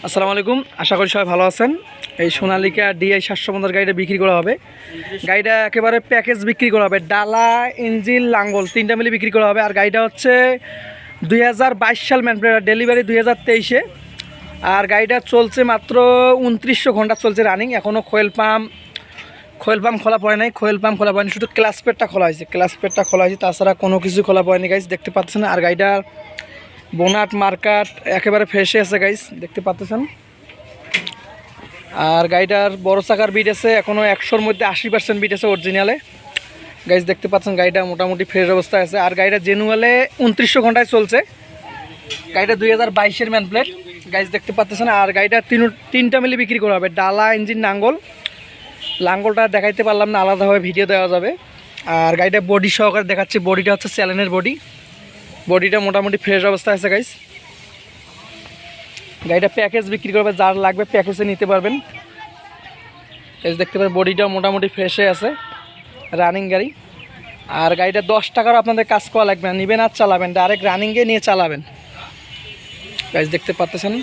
আসসালামু আলাইকুম, আশা করি সবাই ভালো আছেন। এই সোনালিকা DI 750 গাড়িটা বিক্রি করা হবে। গাড়িটা একেবারে প্যাকেজ বিক্রি করা হবে, ডালা ইঞ্জিন লাঙ্গল তিনটা মিলে বিক্রি করা হবে। আর গাড়িটা হচ্ছে 2022 সাল ম্যানুফ্যাকচার, ডেলিভারি 2023-এ। আর গাড়িটা চলছে মাত্র 2900 ঘন্টা চলছে রানিং। এখনও খোয়েল পাম্প খোলা পড়ে নাই, খোয়েল পাম্প খোলা পড়েনি, শুধু ক্লাস পেডটা খোলা হয়েছে, তাছাড়া কোনো কিছু খোলা পড়েনি গাইস, দেখতে পাচ্ছেন। আর গাড়িটার বোনাট মার্কাট একেবারে ফ্রেশে আছে গাইস, দেখতে পাচ্ছেন। আর গাড়িটার বড় চাকার বিট আছে, এখনও 100-র মধ্যে 80% বিট আছে অরিজিনালে গাইস, দেখতে পাচ্ছেন। গাড়িটা মোটামুটি ফ্রেশ অবস্থায় আছে। আর গাড়িটা জেনুয়ালে 2900 ঘন্টায় চলছে। গাড়িটা 2022-এর ম্যান প্লেট গাইস, দেখতে পাচ্ছেন। আর গাড়িটা তিনটা মিলে বিক্রি করা হবে, ডালা ইঞ্জিন লাঙ্গলটা দেখাইতে পারলাম না, আলাদাভাবে ভিডিও দেওয়া যাবে। আর গাড়িটা বডি সহকারে দেখাচ্ছি, বডিটা হচ্ছে চ্যালেঞ্জের বডিটা মোটামুটি ফ্রেশ অবস্থায় আছে গাইস। গাড়িটা প্যাকেজ বিক্রি করবে, যার লাগবে প্যাকেজে নিতে পারবেন। এই দেখতে পাবেন বডিটা মোটামুটি ফ্রেশে আছে, রানিং গাড়ি। আর গাড়িটা 10 টাকারও আপনাদের কাজ করা লাগবে না, নেবেন আর চালাবেন, ডাইরেক্ট রানিংয়ে নিয়ে চালাবেন গাইস, দেখতে পাচ্ছেন।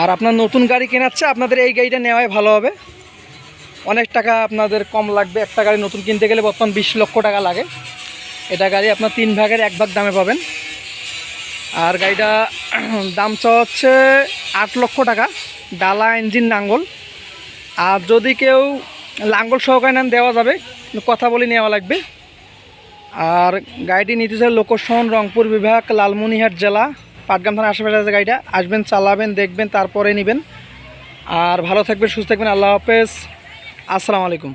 আর আপনার নতুন গাড়ি কেনাচ্ছে, আপনাদের এই গাড়িটা নেওয়াই ভালো হবে। অনেক টাকা আপনাদের কম লাগবে, একটা গাড়ি নতুন কিনতে গেলে বর্তমান 20 লক্ষ টাকা লাগে। এটা গাড়ি আপনার 3 ভাগের 1 ভাগ দামে পাবেন। আর গাড়িটা দাম চাওয়া হচ্ছে 8 লক্ষ টাকা, ডালা ইঞ্জিন লাঙ্গল। আর যদি কেউ লাঙ্গল সহকারে নেন দেওয়া যাবে, কথা বলে নেওয়া লাগবে। আর গাড়িটি নিতে চাই লোকেশন রংপুর বিভাগ, লালমনিরহাট জেলা, পাটগ্রাম থানার আশেপাশে আছে গাড়িটা। আসবেন, চালাবেন, দেখবেন, তারপরে নেবেন। আর ভালো থাকবেন, সুস্থ থাকবেন। আল্লাহ হাফেজ, আসসালামু আলাইকুম।